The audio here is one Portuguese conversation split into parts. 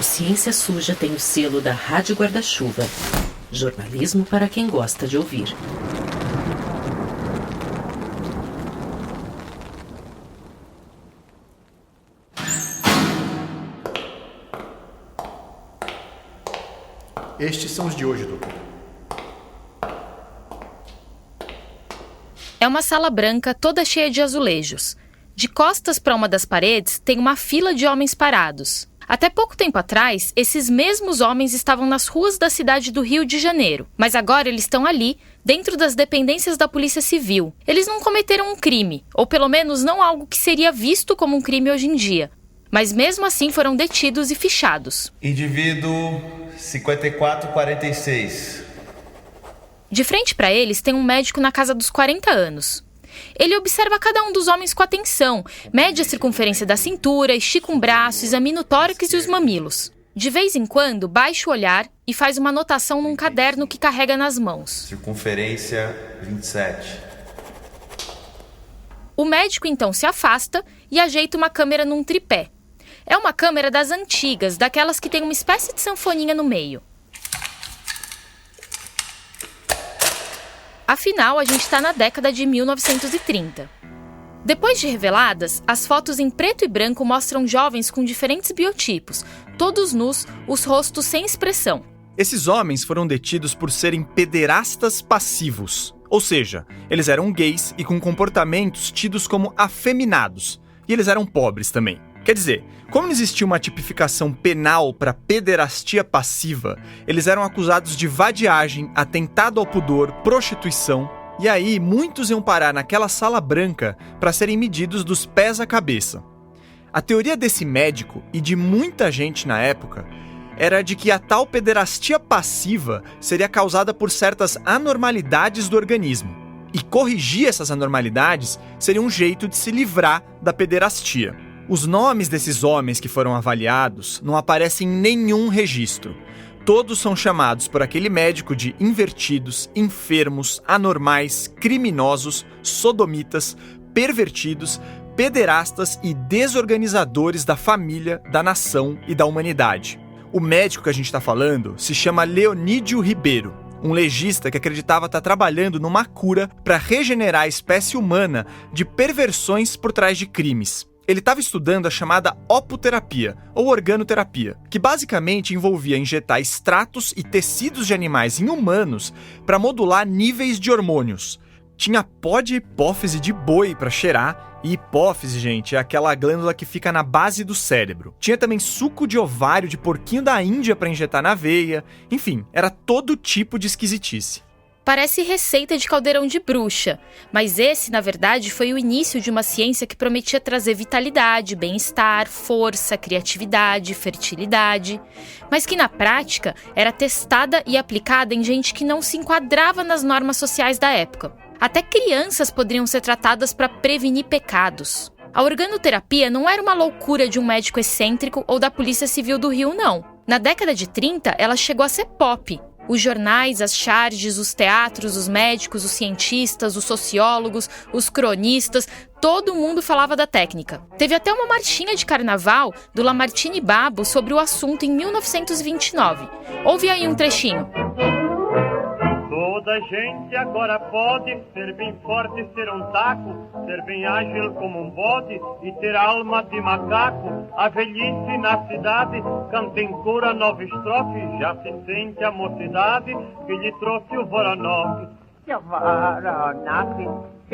O Ciência Suja tem o selo da Rádio Guarda-Chuva. Jornalismo para quem gosta de ouvir. Estes são os de hoje, doutor. É uma sala branca toda cheia de azulejos. De costas para uma das paredes tem uma fila de homens parados. Até pouco tempo atrás, esses mesmos homens estavam nas ruas da cidade do Rio de Janeiro. Mas agora eles estão ali, dentro das dependências da Polícia Civil. Eles não cometeram um crime, ou pelo menos não algo que seria visto como um crime hoje em dia. Mas mesmo assim foram detidos e fichados. Indivíduo 5446. De frente para eles tem um médico na casa dos 40 anos. Ele observa cada um dos homens com atenção, mede a circunferência da cintura, estica um braço, examina o tórax e os mamilos. De vez em quando, baixa o olhar e faz uma anotação num caderno que carrega nas mãos. Circunferência 27. O médico então se afasta e ajeita uma câmera num tripé. É uma câmera das antigas, daquelas que tem uma espécie de sanfoninha no meio. Afinal, a gente está na década de 1930. Depois de reveladas, as fotos em preto e branco mostram jovens com diferentes biotipos, todos nus, os rostos sem expressão. Esses homens foram detidos por serem pederastas passivos, ou seja, eles eram gays e com comportamentos tidos como afeminados, e eles eram pobres também. Quer dizer, como não existia uma tipificação penal para pederastia passiva, eles eram acusados de vadiagem, atentado ao pudor, prostituição, e aí muitos iam parar naquela sala branca para serem medidos dos pés à cabeça. A teoria desse médico e de muita gente na época era de que a tal pederastia passiva seria causada por certas anormalidades do organismo, e corrigir essas anormalidades seria um jeito de se livrar da pederastia. Os nomes desses homens que foram avaliados não aparecem em nenhum registro. Todos são chamados por aquele médico de invertidos, enfermos, anormais, criminosos, sodomitas, pervertidos, pederastas e desorganizadores da família, da nação e da humanidade. O médico que a gente está falando se chama Leonídio Ribeiro, um legista que acreditava estar trabalhando numa cura para regenerar a espécie humana de perversões por trás de crimes. Ele estava estudando a chamada opoterapia, ou organoterapia, que basicamente envolvia injetar extratos e tecidos de animais em humanos para modular níveis de hormônios. Tinha pó de hipófise de boi para cheirar, e hipófise, gente, é aquela glândula que fica na base do cérebro. Tinha também suco de ovário de porquinho da Índia para injetar na veia. Enfim, era todo tipo de esquisitice. Parece receita de caldeirão de bruxa, mas esse, na verdade, foi o início de uma ciência que prometia trazer vitalidade, bem-estar, força, criatividade, fertilidade, mas que na prática era testada e aplicada em gente que não se enquadrava nas normas sociais da época. Até crianças poderiam ser tratadas para prevenir pecados. A organoterapia não era uma loucura de um médico excêntrico ou da Polícia Civil do Rio, não. Na década de 30, ela chegou a ser pop. Os jornais, as charges, os teatros, os médicos, os cientistas, os sociólogos, os cronistas, todo mundo falava da técnica. Teve até uma marchinha de carnaval do Lamartine Babo sobre o assunto em 1929. Ouve aí um trechinho. Toda gente agora pode ser bem forte, ser um taco, ser bem ágil como um bode e ter alma de macaco. A velhice na cidade canta em cor a nova estrofe, já se sente a mocidade que lhe trouxe o Voronoff. Seu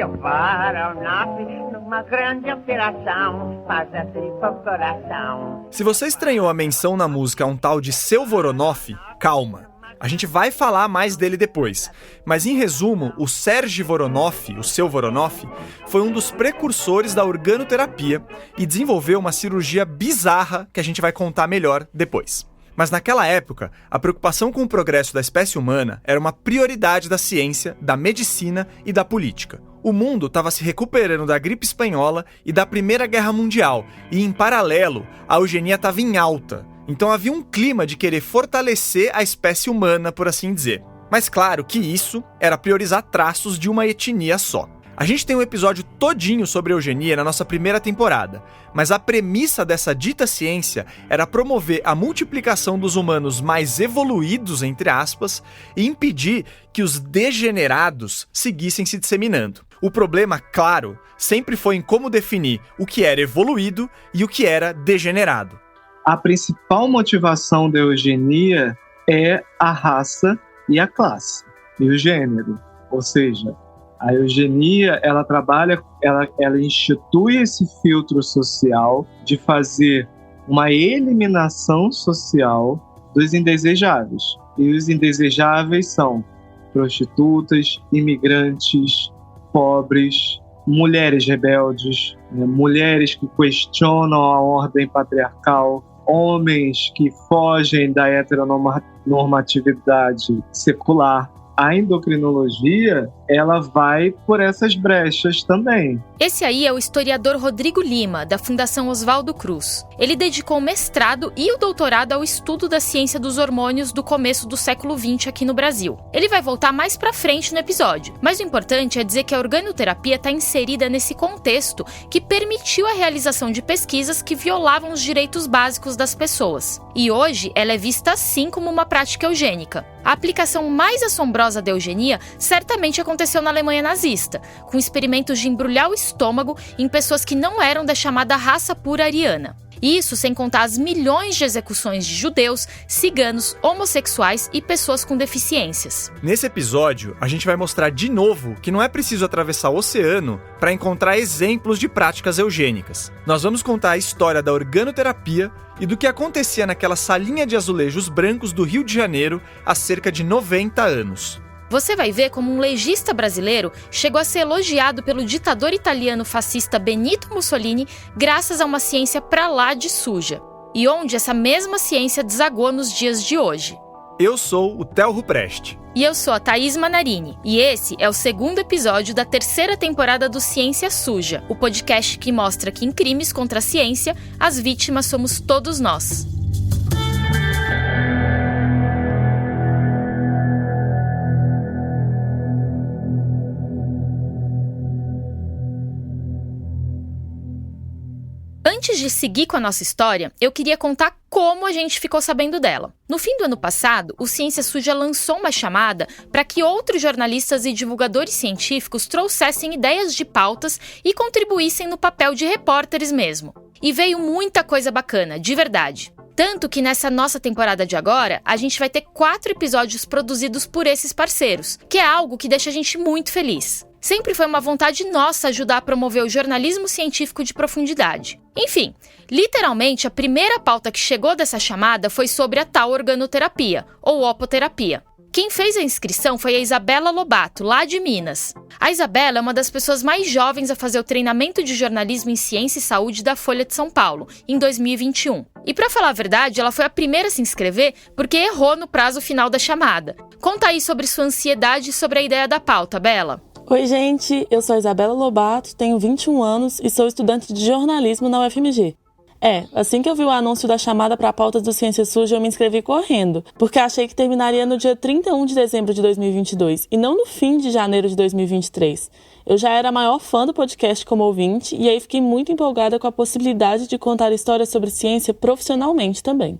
Voronoff, numa grande operação, faz a tripa ao coração. Se você estranhou a menção na música a um tal de Seu Voronoff, calma. A gente vai falar mais dele depois, mas em resumo, o Serge Voronoff, o Seu Voronoff, foi um dos precursores da organoterapia e desenvolveu uma cirurgia bizarra que a gente vai contar melhor depois. Mas naquela época, a preocupação com o progresso da espécie humana era uma prioridade da ciência, da medicina e da política. O mundo estava se recuperando da gripe espanhola e da Primeira Guerra Mundial, e em paralelo, a eugenia estava em alta. Então havia um clima de querer fortalecer a espécie humana, por assim dizer. Mas claro que isso era priorizar traços de uma etnia só. A gente tem um episódio todinho sobre eugenia na nossa primeira temporada, mas a premissa dessa dita ciência era promover a multiplicação dos humanos mais evoluídos, entre aspas, e impedir que os degenerados seguissem se disseminando. O problema, claro, sempre foi em como definir o que era evoluído e o que era degenerado. A principal motivação da eugenia é a raça e a classe, e o gênero, ou seja, a eugenia, ela trabalha, ela institui esse filtro social de fazer uma eliminação social dos indesejáveis. E os indesejáveis são prostitutas, imigrantes, pobres, mulheres rebeldes, mulheres que questionam a ordem patriarcal, homens que fogem da heteronormatividade secular. A endocrinologia, ela vai por essas brechas também. Esse aí é o historiador Rodrigo Lima, da Fundação Oswaldo Cruz. Ele dedicou o mestrado e o doutorado ao estudo da ciência dos hormônios do começo do século XX aqui no Brasil. Ele vai voltar mais pra frente no episódio, mas o importante é dizer que a organoterapia está inserida nesse contexto que permitiu a realização de pesquisas que violavam os direitos básicos das pessoas. E hoje ela é vista assim como uma prática eugênica. A aplicação mais assombrosa da eugenia certamente aconteceu na Alemanha nazista, com experimentos de embrulhar o estômago em pessoas que não eram da chamada raça pura ariana. Isso sem contar as milhões de execuções de judeus, ciganos, homossexuais e pessoas com deficiências. Nesse episódio, a gente vai mostrar de novo que não é preciso atravessar o oceano para encontrar exemplos de práticas eugênicas. Nós vamos contar a história da organoterapia e do que acontecia naquela salinha de azulejos brancos do Rio de Janeiro há cerca de 90 anos. Você vai ver como um legista brasileiro chegou a ser elogiado pelo ditador italiano fascista Benito Mussolini graças a uma ciência pra lá de suja, e onde essa mesma ciência desagou nos dias de hoje. Eu sou o Theo Rupreste. E eu sou a Thaís Manarini, e esse é o segundo episódio da terceira temporada do Ciência Suja, o podcast que mostra que em crimes contra a ciência, as vítimas somos todos nós. Antes de seguir com a nossa história, eu queria contar como a gente ficou sabendo dela. No fim do ano passado, o Ciência Suja lançou uma chamada para que outros jornalistas e divulgadores científicos trouxessem ideias de pautas e contribuíssem no papel de repórteres mesmo. E veio muita coisa bacana, de verdade. Tanto que nessa nossa temporada de agora, a gente vai ter 4 episódios produzidos por esses parceiros, que é algo que deixa a gente muito feliz. Sempre foi uma vontade nossa ajudar a promover o jornalismo científico de profundidade. Enfim, literalmente a primeira pauta que chegou dessa chamada foi sobre a tal organoterapia, ou opoterapia. Quem fez a inscrição foi a Isabela Lobato, lá de Minas. A Isabela é uma das pessoas mais jovens a fazer o treinamento de jornalismo em ciência e saúde da Folha de São Paulo, em 2021. E pra falar a verdade, ela foi a primeira a se inscrever porque errou no prazo final da chamada. Conta aí sobre sua ansiedade e sobre a ideia da pauta, Bela. Oi, gente, eu sou a Isabela Lobato, tenho 21 anos e sou estudante de jornalismo na UFMG. Assim que eu vi o anúncio da chamada para a pauta do Ciência Suja, eu me inscrevi correndo, porque achei que terminaria no dia 31 de dezembro de 2022 e não no fim de janeiro de 2023. Eu já era a maior fã do podcast como ouvinte e aí fiquei muito empolgada com a possibilidade de contar histórias sobre ciência profissionalmente também.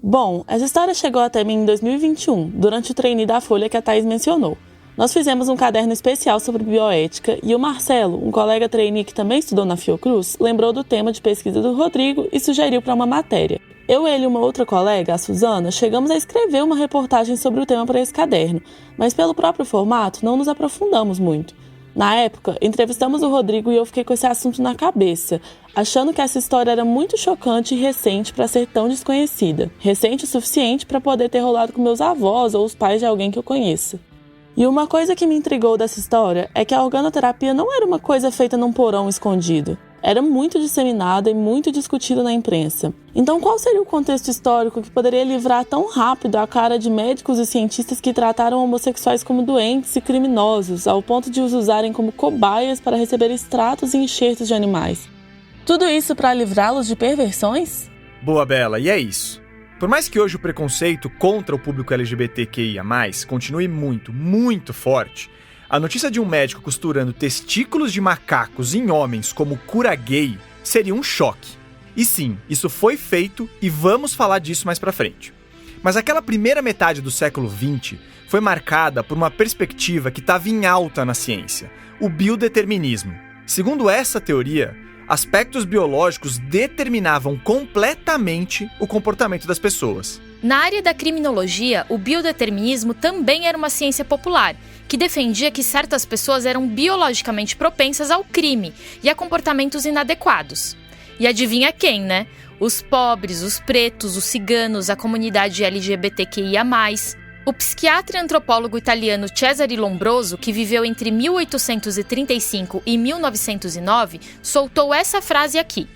Bom, essa história chegou até mim em 2021, durante o trainee da Folha que a Thaís mencionou. Nós fizemos um caderno especial sobre bioética e o Marcelo, um colega trainee que também estudou na Fiocruz, lembrou do tema de pesquisa do Rodrigo e sugeriu para uma matéria. Eu, ele e uma outra colega, a Suzana, chegamos a escrever uma reportagem sobre o tema para esse caderno, mas pelo próprio formato não nos aprofundamos muito. Na época, entrevistamos o Rodrigo e eu fiquei com esse assunto na cabeça, achando que essa história era muito chocante e recente para ser tão desconhecida. Recente o suficiente para poder ter rolado com meus avós ou os pais de alguém que eu conheça. E uma coisa que me intrigou dessa história é que a organoterapia não era uma coisa feita num porão escondido. Era muito disseminada e muito discutida na imprensa. Então qual seria o contexto histórico que poderia livrar tão rápido a cara de médicos e cientistas que trataram homossexuais como doentes e criminosos, ao ponto de os usarem como cobaias para receber extratos e enxertos de animais? Tudo isso para livrá-los de perversões? Boa, Bela, e é isso. Por mais que hoje o preconceito contra o público LGBTQIA+, continue muito, muito forte, A notícia de um médico costurando testículos de macacos em homens como cura gay seria um choque. E sim, isso foi feito e vamos falar disso mais pra frente. Mas aquela primeira metade do século XX foi marcada por uma perspectiva que estava em alta na ciência, o biodeterminismo. Segundo essa teoria, aspectos biológicos determinavam completamente o comportamento das pessoas. Na área da criminologia, o biodeterminismo também era uma ciência popular, que defendia que certas pessoas eram biologicamente propensas ao crime e a comportamentos inadequados. E adivinha quem, né? Os pobres, os pretos, os ciganos, a comunidade LGBTQIA+. O psiquiatra e antropólogo italiano Cesare Lombroso, que viveu entre 1835 e 1909, soltou essa frase aqui.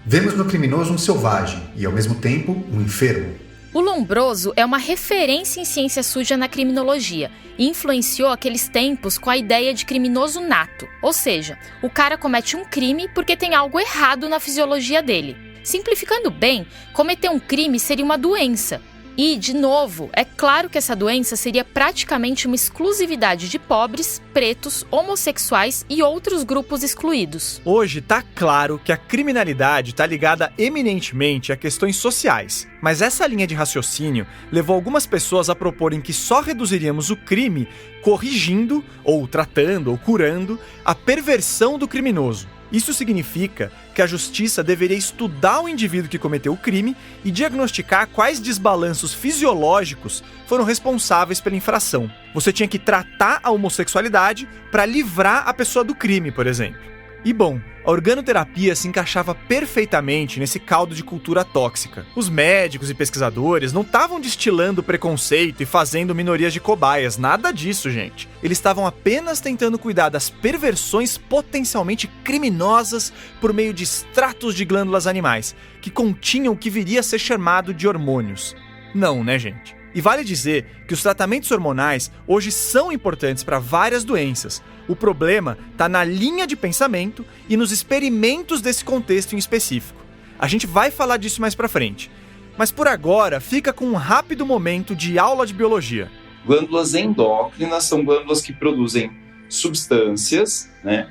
Vemos no criminoso um selvagem e, ao mesmo tempo, um enfermo. O Lombroso é uma referência em ciência suja na criminologia e influenciou aqueles tempos com a ideia de criminoso nato, ou seja, o cara comete um crime porque tem algo errado na fisiologia dele. Simplificando bem, cometer um crime seria uma doença. E, de novo, é claro que essa doença seria praticamente uma exclusividade de pobres, pretos, homossexuais e outros grupos excluídos. Hoje tá claro que a criminalidade está ligada eminentemente a questões sociais, mas essa linha de raciocínio levou algumas pessoas a proporem que só reduziríamos o crime corrigindo, ou tratando, ou curando a perversão do criminoso. Isso significa que a justiça deveria estudar o indivíduo que cometeu o crime e diagnosticar quais desbalanços fisiológicos foram responsáveis pela infração. Você tinha que tratar a homossexualidade para livrar a pessoa do crime, por exemplo. E bom, a organoterapia se encaixava perfeitamente nesse caldo de cultura tóxica. Os médicos e pesquisadores não estavam destilando preconceito e fazendo minorias de cobaias, nada disso, gente. Eles estavam apenas tentando cuidar das perversões potencialmente criminosas por meio de extratos de glândulas animais, que continham o que viria a ser chamado de hormônios. Não, né, gente? E vale dizer que os tratamentos hormonais hoje são importantes para várias doenças. O problema está na linha de pensamento e nos experimentos desse contexto em específico. A gente vai falar disso mais para frente. Mas por agora, fica com um rápido momento de aula de biologia. Glândulas endócrinas são glândulas que produzem substâncias, né,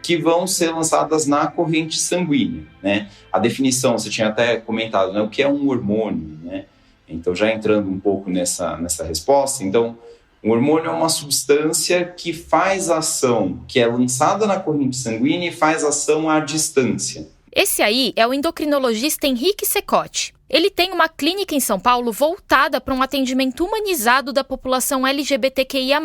que vão ser lançadas na corrente sanguínea, né? A definição, você tinha até comentado, né, o que é um hormônio, né? Então, já entrando um pouco nessa resposta, então, um hormônio é uma substância que faz ação, que é lançada na corrente sanguínea e faz ação à distância. Esse aí é o endocrinologista Henrique Secotti. Ele tem uma clínica em São Paulo voltada para um atendimento humanizado da população LGBTQIA+,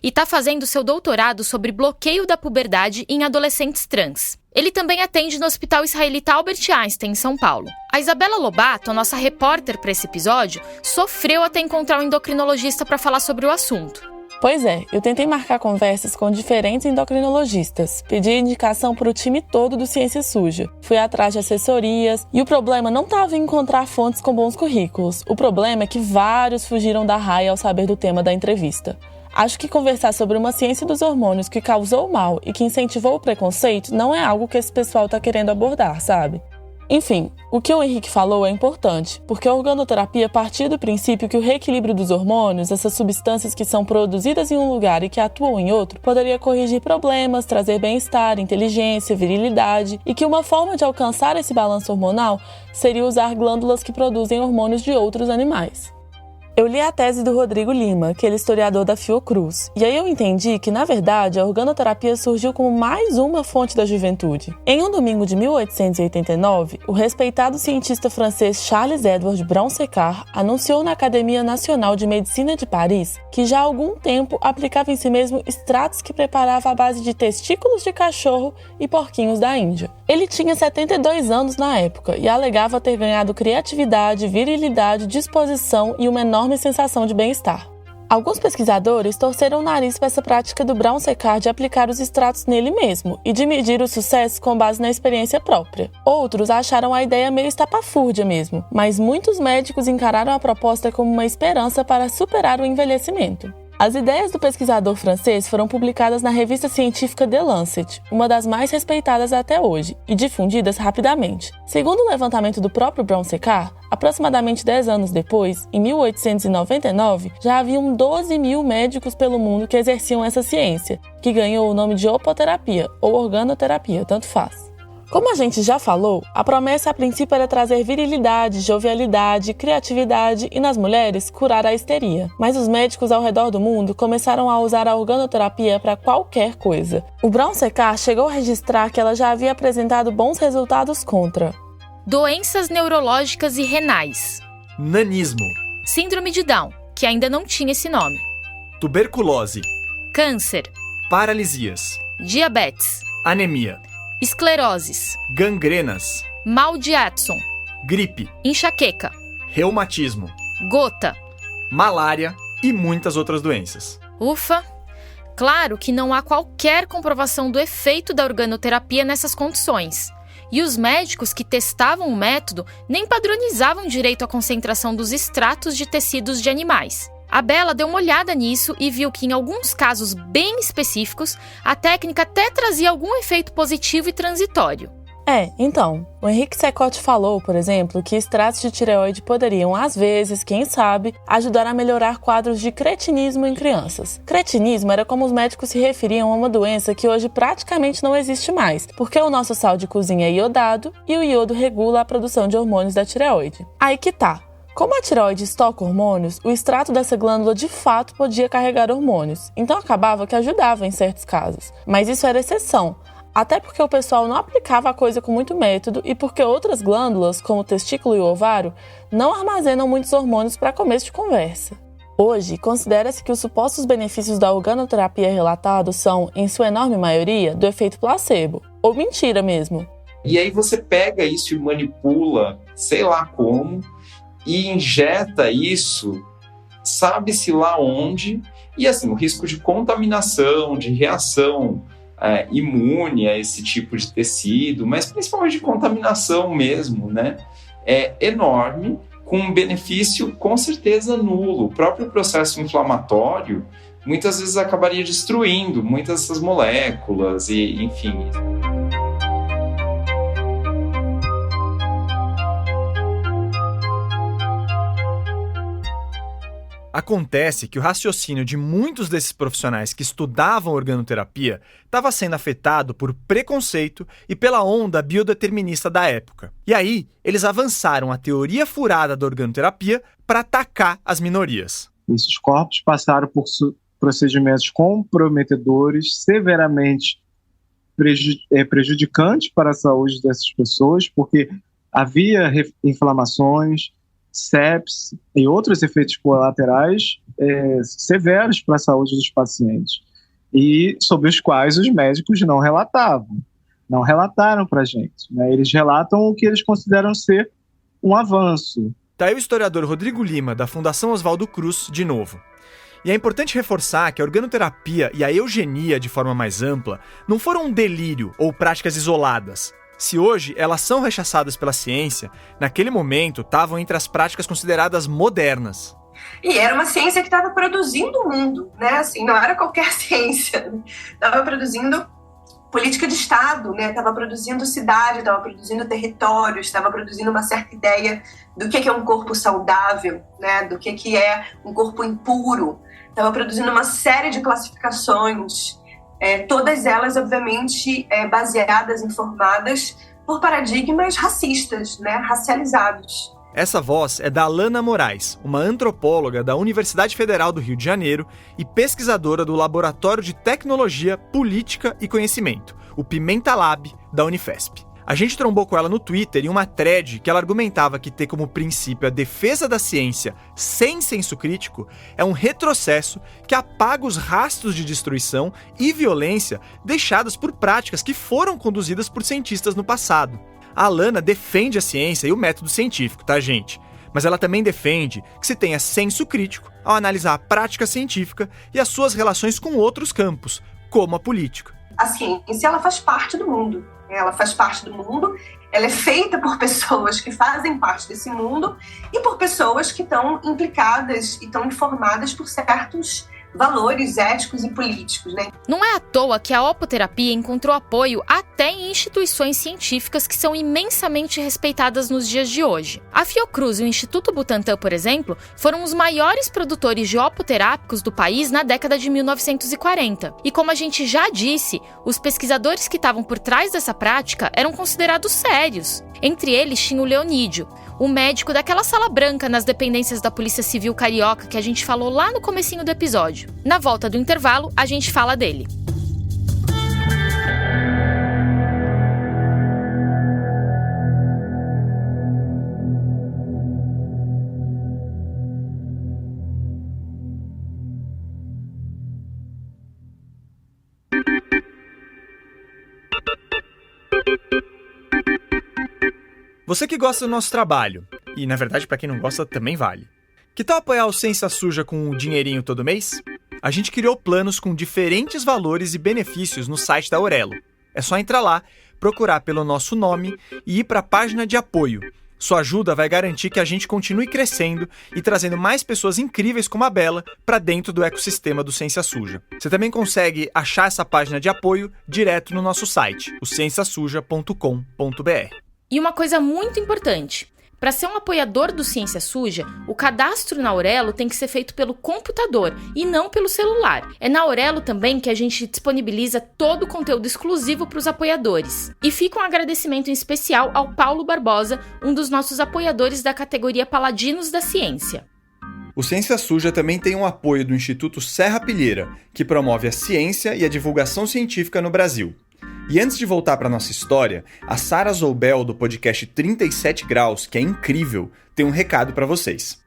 e está fazendo seu doutorado sobre bloqueio da puberdade em adolescentes trans. Ele também atende no Hospital Israelita Albert Einstein, em São Paulo. A Isabela Lobato, a nossa repórter para esse episódio, sofreu até encontrar um endocrinologista para falar sobre o assunto. Pois é, eu tentei marcar conversas com diferentes endocrinologistas, pedi indicação para o time todo do Ciência Suja, fui atrás de assessorias e o problema não estava em encontrar fontes com bons currículos. O problema é que vários fugiram da raia ao saber do tema da entrevista. Acho que conversar sobre uma ciência dos hormônios que causou mal e que incentivou o preconceito não é algo que esse pessoal está querendo abordar, sabe? Enfim, o que o Henrique falou é importante, porque a organoterapia partiu do princípio que o reequilíbrio dos hormônios, essas substâncias que são produzidas em um lugar e que atuam em outro, poderia corrigir problemas, trazer bem-estar, inteligência, virilidade, e que uma forma de alcançar esse balanço hormonal seria usar glândulas que produzem hormônios de outros animais. Eu li a tese do Rodrigo Lima, que ele é historiador da Fiocruz, e aí eu entendi que, na verdade, a organoterapia surgiu como mais uma fonte da juventude. Em um domingo de 1889, o respeitado cientista francês Charles-Édouard Brown-Séquard anunciou na Academia Nacional de Medicina de Paris que já há algum tempo aplicava em si mesmo extratos que preparava à base de testículos de cachorro e porquinhos da Índia. Ele tinha 72 anos na época e alegava ter ganhado criatividade, virilidade, disposição e uma enorme sensação de bem-estar. Alguns pesquisadores torceram o nariz para essa prática do Brown-Séquard de aplicar os extratos nele mesmo e de medir o sucesso com base na experiência própria. Outros acharam a ideia meio estapafúrdia mesmo, mas muitos médicos encararam a proposta como uma esperança para superar o envelhecimento. As ideias do pesquisador francês foram publicadas na revista científica The Lancet, uma das mais respeitadas até hoje, e difundidas rapidamente. Segundo o levantamento do próprio Brown-Séquard, aproximadamente 10 anos depois, em 1899, já haviam 12 mil médicos pelo mundo que exerciam essa ciência, que ganhou o nome de opoterapia ou organoterapia, tanto faz. Como a gente já falou, a promessa a princípio era trazer virilidade, jovialidade, criatividade e, nas mulheres, curar a histeria. Mas os médicos ao redor do mundo começaram a usar a organoterapia para qualquer coisa. O Brown-Séquard chegou a registrar que ela já havia apresentado bons resultados contra doenças neurológicas e renais, nanismo, síndrome de Down, que ainda não tinha esse nome, tuberculose, câncer, paralisias, diabetes, anemia, escleroses, gangrenas, mal de Addison, gripe, enxaqueca, reumatismo, gota, malária e muitas outras doenças. Ufa! Claro que não há qualquer comprovação do efeito da organoterapia nessas condições. E os médicos que testavam o método nem padronizavam direito a concentração dos extratos de tecidos de animais. A Bela deu uma olhada nisso e viu que, em alguns casos bem específicos, a técnica até trazia algum efeito positivo e transitório. Então, o Henrique Secote falou, por exemplo, que extratos de tireoide poderiam, às vezes, quem sabe, ajudar a melhorar quadros de cretinismo em crianças. Cretinismo era como os médicos se referiam a uma doença que hoje praticamente não existe mais, porque o nosso sal de cozinha é iodado e o iodo regula a produção de hormônios da tireoide. Aí que tá. Como a tireoide estoca hormônios, o extrato dessa glândula de fato podia carregar hormônios, então acabava que ajudava em certos casos. Mas isso era exceção, até porque o pessoal não aplicava a coisa com muito método e porque outras glândulas, como o testículo e o ovário, não armazenam muitos hormônios para começo de conversa. Hoje, considera-se que os supostos benefícios da organoterapia relatados são, em sua enorme maioria, do efeito placebo, ou mentira mesmo. E aí você pega isso e manipula, sei lá como, e injeta isso, sabe-se lá onde, e assim, o risco de contaminação, de reação imune a esse tipo de tecido, mas principalmente de contaminação mesmo, né, é enorme, com um benefício com certeza nulo. O próprio processo inflamatório muitas vezes acabaria destruindo muitas dessas moléculas, e enfim. Acontece que o raciocínio de muitos desses profissionais que estudavam organoterapia estava sendo afetado por preconceito e pela onda biodeterminista da época. E aí, eles avançaram a teoria furada da organoterapia para atacar as minorias. Esses corpos passaram por procedimentos comprometedores, severamente prejudicantes para a saúde dessas pessoas, porque havia inflamações, sepsis e outros efeitos colaterais severos para a saúde dos pacientes, e sobre os quais os médicos não relataram para a gente, né? Eles relatam o que eles consideram ser um avanço. Tá aí o historiador Rodrigo Lima, da Fundação Oswaldo Cruz, de novo. E é importante reforçar que a organoterapia e a eugenia, de forma mais ampla, não foram um delírio ou práticas isoladas. Se hoje elas são rechaçadas pela ciência, naquele momento estavam entre as práticas consideradas modernas. E era uma ciência que estava produzindo o mundo, né? Assim, não era qualquer ciência. Estava produzindo política de Estado, né? Estava produzindo cidade, estava produzindo territórios, estava produzindo uma certa ideia do que é um corpo saudável, né? Do que é um corpo impuro. Estava produzindo uma série de classificações, todas elas, obviamente, baseadas e formadas por paradigmas racistas, né, racializados. Essa voz é da Alana Moraes, uma antropóloga da Universidade Federal do Rio de Janeiro e pesquisadora do Laboratório de Tecnologia, Política e Conhecimento, o Pimenta Lab, da Unifesp. A gente trombou com ela no Twitter em uma thread que ela argumentava que ter como princípio a defesa da ciência sem senso crítico é um retrocesso que apaga os rastros de destruição e violência deixados por práticas que foram conduzidas por cientistas no passado. A Alana defende a ciência e o método científico, tá, gente? Mas ela também defende que se tenha senso crítico ao analisar a prática científica e as suas relações com outros campos, como a política. A ciência, ela faz parte do mundo. Ela faz parte do mundo, ela é feita por pessoas que fazem parte desse mundo e por pessoas que estão implicadas e estão informadas por certos valores éticos e políticos, né? Não é à toa que a opoterapia encontrou apoio até em instituições científicas que são imensamente respeitadas nos dias de hoje. A Fiocruz e o Instituto Butantan, por exemplo, foram os maiores produtores de opoterápicos do país na década de 1940. E como a gente já disse, os pesquisadores que estavam por trás dessa prática eram considerados sérios. Entre eles tinha o Leonídio, o médico daquela sala branca nas dependências da Polícia Civil Carioca que a gente falou lá no comecinho do episódio. Na volta do intervalo, a gente fala dele. Você que gosta do nosso trabalho, e na verdade para quem não gosta também vale. Que tal apoiar o Ciência Suja com um dinheirinho todo mês? A gente criou planos com diferentes valores e benefícios no site da Aurelo. É só entrar lá, procurar pelo nosso nome e ir para a página de apoio. Sua ajuda vai garantir que a gente continue crescendo e trazendo mais pessoas incríveis como a Bela para dentro do ecossistema do Ciência Suja. Você também consegue achar essa página de apoio direto no nosso site, o cienciasuja.com.br. E uma coisa muito importante, para ser um apoiador do Ciência Suja, o cadastro na Aurelo tem que ser feito pelo computador e não pelo celular. É na Aurelo também que a gente disponibiliza todo o conteúdo exclusivo para os apoiadores. E fica um agradecimento em especial ao Paulo Barbosa, um dos nossos apoiadores da categoria Paladinos da Ciência. O Ciência Suja também tem um apoio do Instituto Serra Pilheira, que promove a ciência e a divulgação científica no Brasil. E antes de voltar para nossa história, a Sara Zoubel, do podcast 37 Graus, que é incrível, tem um recado para vocês.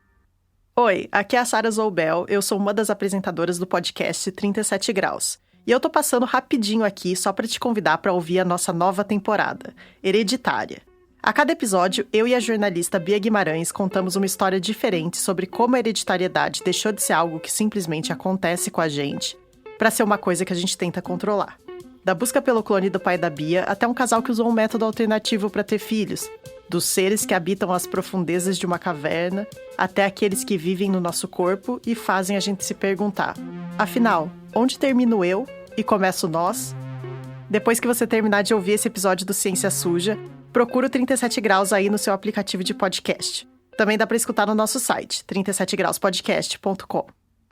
Oi, aqui é a Sara Zoubel, eu sou uma das apresentadoras do podcast 37 Graus. E eu tô passando rapidinho aqui só para te convidar para ouvir a nossa nova temporada, Hereditária. A cada episódio, eu e a jornalista Bia Guimarães contamos uma história diferente sobre como a hereditariedade deixou de ser algo que simplesmente acontece com a gente para ser uma coisa que a gente tenta controlar. Da busca pelo clone do pai da Bia até um casal que usou um método alternativo para ter filhos, dos seres que habitam as profundezas de uma caverna até aqueles que vivem no nosso corpo e fazem a gente se perguntar: afinal, onde termino eu e começa o nós? Depois que você terminar de ouvir esse episódio do Ciência Suja, procura o 37 Graus aí no seu aplicativo de podcast. Também dá para escutar no nosso site, 37grauspodcast.com.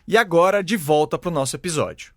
E agora, de volta para o nosso episódio.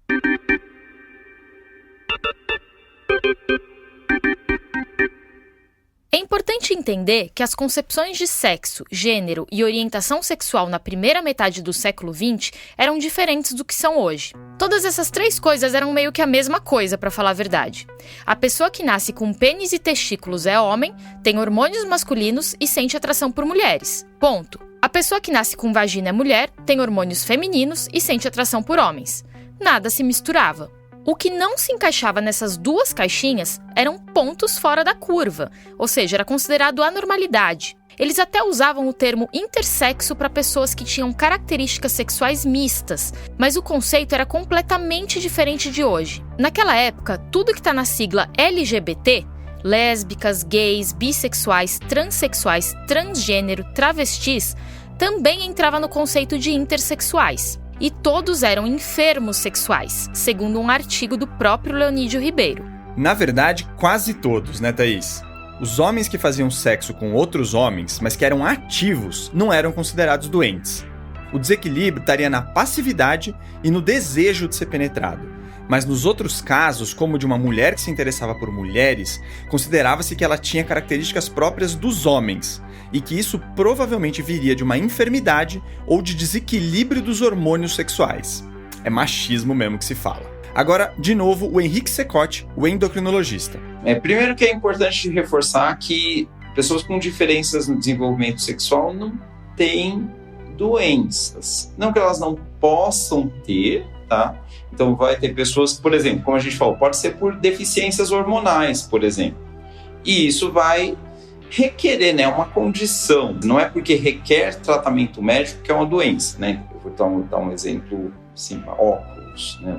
É importante entender que as concepções de sexo, gênero e orientação sexual na primeira metade do século XX eram diferentes do que são hoje. Todas essas três coisas eram meio que a mesma coisa, para falar a verdade. A pessoa que nasce com pênis e testículos é homem, tem hormônios masculinos e sente atração por mulheres. Ponto. A pessoa que nasce com vagina é mulher, tem hormônios femininos e sente atração por homens. Nada se misturava. O que não se encaixava nessas duas caixinhas eram pontos fora da curva, ou seja, era considerado anormalidade. Eles até usavam o termo intersexo para pessoas que tinham características sexuais mistas, mas o conceito era completamente diferente de hoje. Naquela época, tudo que está na sigla LGBT, lésbicas, gays, bissexuais, transexuais, transgênero, travestis, também entrava no conceito de intersexuais. E todos eram enfermos sexuais, segundo um artigo do próprio Leonídio Ribeiro. Na verdade, quase todos, né, Thaís? Os homens que faziam sexo com outros homens, mas que eram ativos, não eram considerados doentes. O desequilíbrio estaria na passividade e no desejo de ser penetrado. Mas nos outros casos, como o de uma mulher que se interessava por mulheres, considerava-se que ela tinha características próprias dos homens, e que isso provavelmente viria de uma enfermidade ou de desequilíbrio dos hormônios sexuais. É machismo mesmo que se fala. Agora, de novo, o Henrique Secote, o endocrinologista. Primeiro que é importante reforçar que pessoas com diferenças no desenvolvimento sexual não têm doenças. Não que elas não possam ter, tá? Então vai ter pessoas, por exemplo, como a gente falou, pode ser por deficiências hormonais, por exemplo. E isso vai requerer, né, uma condição. Não é porque requer tratamento médico que é uma doença, né? Eu vou dar um exemplo, assim, óculos, né?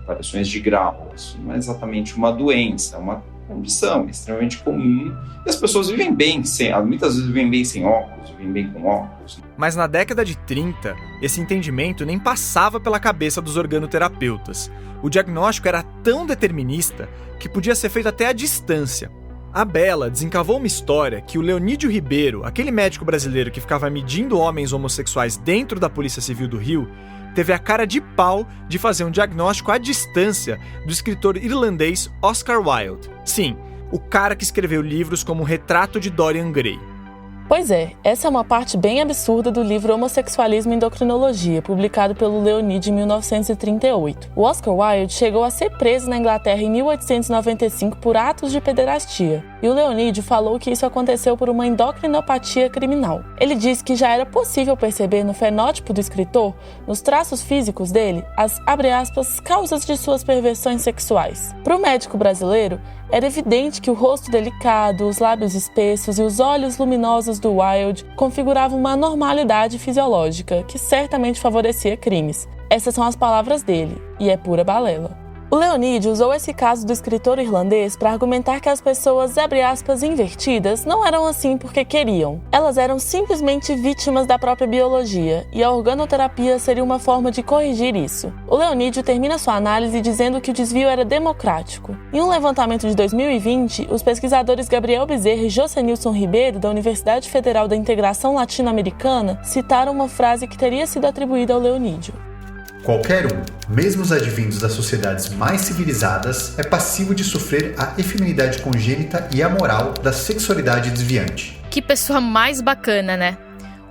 Variações de grau. Isso não é exatamente uma doença, é uma condição, é extremamente comum. E as pessoas vivem bem, muitas vezes vivem bem sem óculos, vivem bem com óculos. Mas na década de 30, esse entendimento nem passava pela cabeça dos organoterapeutas. O diagnóstico era tão determinista que podia ser feito até à distância. A Bela desencavou uma história que o Leonídio Ribeiro, aquele médico brasileiro que ficava medindo homens homossexuais dentro da Polícia Civil do Rio, teve a cara de pau de fazer um diagnóstico à distância do escritor irlandês Oscar Wilde. Sim, o cara que escreveu livros como O Retrato de Dorian Gray. Pois é, essa é uma parte bem absurda do livro Homossexualismo e Endocrinologia, publicado pelo Leonídio em 1938. O Oscar Wilde chegou a ser preso na Inglaterra em 1895 por atos de pederastia, e o Leonídio falou que isso aconteceu por uma endocrinopatia criminal. Ele disse que já era possível perceber no fenótipo do escritor, nos traços físicos dele, as, abre aspas, causas de suas perversões sexuais. Para o médico brasileiro, era evidente que o rosto delicado, os lábios espessos e os olhos luminosos do Wilde configuravam uma anormalidade fisiológica que certamente favorecia crimes. Essas são as palavras dele, e é pura balela. O Leonídio usou esse caso do escritor irlandês para argumentar que as pessoas, abre aspas, invertidas não eram assim porque queriam. Elas eram simplesmente vítimas da própria biologia, e a organoterapia seria uma forma de corrigir isso. O Leonídio termina sua análise dizendo que o desvio era democrático. Em um levantamento de 2020, os pesquisadores Gabriel Bezerra e Josenilson Ribeiro, da Universidade Federal da Integração Latino-Americana, citaram uma frase que teria sido atribuída ao Leonídio. Qualquer um, mesmo os advindos das sociedades mais civilizadas, é passivo de sofrer a efeminidade congênita e amoral da sexualidade desviante. Que pessoa mais bacana, né?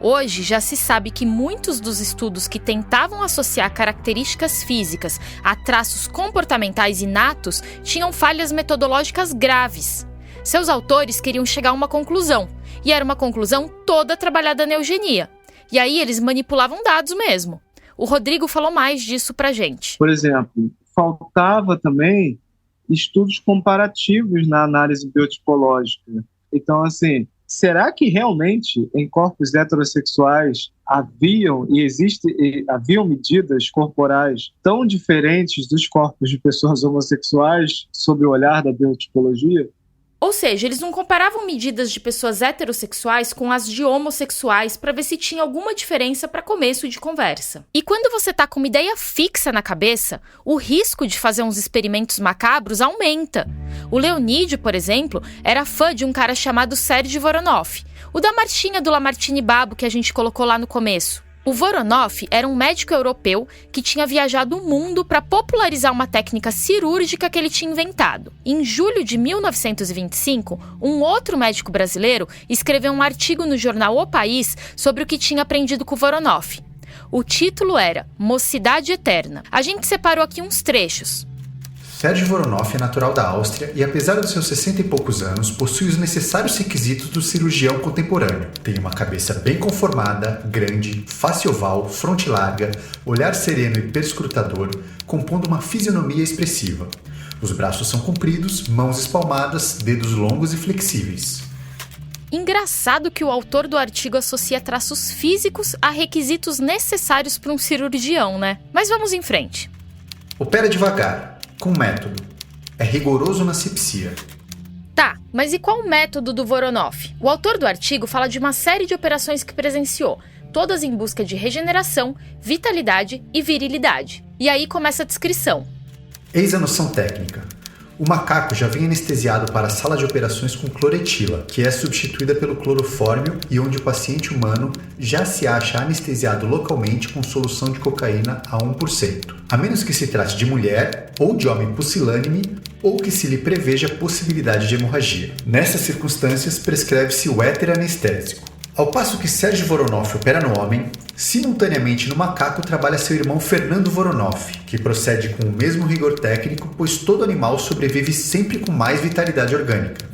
Hoje já se sabe que muitos dos estudos que tentavam associar características físicas a traços comportamentais inatos tinham falhas metodológicas graves. Seus autores queriam chegar a uma conclusão, e era uma conclusão toda trabalhada na eugenia. E aí eles manipulavam dados mesmo. O Rodrigo falou mais disso pra gente. Por exemplo, faltava também estudos comparativos na análise biotipológica. Então, assim, será que realmente em corpos heterossexuais haviam medidas corporais tão diferentes dos corpos de pessoas homossexuais sob o olhar da biotipologia? Ou seja, eles não comparavam medidas de pessoas heterossexuais com as de homossexuais para ver se tinha alguma diferença para começo de conversa. E quando você tá com uma ideia fixa na cabeça, o risco de fazer uns experimentos macabros aumenta. O Leonídio, por exemplo, era fã de um cara chamado Serge Voronoff, o da marchinha do Lamartine Babo que a gente colocou lá no começo. O Voronoff era um médico europeu que tinha viajado o mundo para popularizar uma técnica cirúrgica que ele tinha inventado. Em julho de 1925, um outro médico brasileiro escreveu um artigo no jornal O País sobre o que tinha aprendido com o Voronoff. O título era Mocidade Eterna. A gente separou aqui uns trechos. Serge Voronoff é natural da Áustria e, apesar dos seus 60 e poucos anos, possui os necessários requisitos do cirurgião contemporâneo. Tem uma cabeça bem conformada, grande, face oval, fronte larga, olhar sereno e perscrutador, compondo uma fisionomia expressiva. Os braços são compridos, mãos espalmadas, dedos longos e flexíveis. Engraçado que o autor do artigo associa traços físicos a requisitos necessários para um cirurgião, né? Mas vamos em frente. Opera devagar, com método. É rigoroso na asepsia. Tá, mas e qual o método do Voronoff? O autor do artigo fala de uma série de operações que presenciou, todas em busca de regeneração, vitalidade e virilidade. E aí começa a descrição. Eis a noção técnica. O macaco já vem anestesiado para a sala de operações com cloretila, que é substituída pelo clorofórmio e onde o paciente humano já se acha anestesiado localmente com solução de cocaína a 1%. A menos que se trate de mulher ou de homem pusilânime ou que se lhe preveja a possibilidade de hemorragia. Nessas circunstâncias, prescreve-se o éter anestésico. Ao passo que Serge Voronoff opera no homem, simultaneamente no macaco trabalha seu irmão Fernando Voronoff, que procede com o mesmo rigor técnico, pois todo animal sobrevive sempre com mais vitalidade orgânica.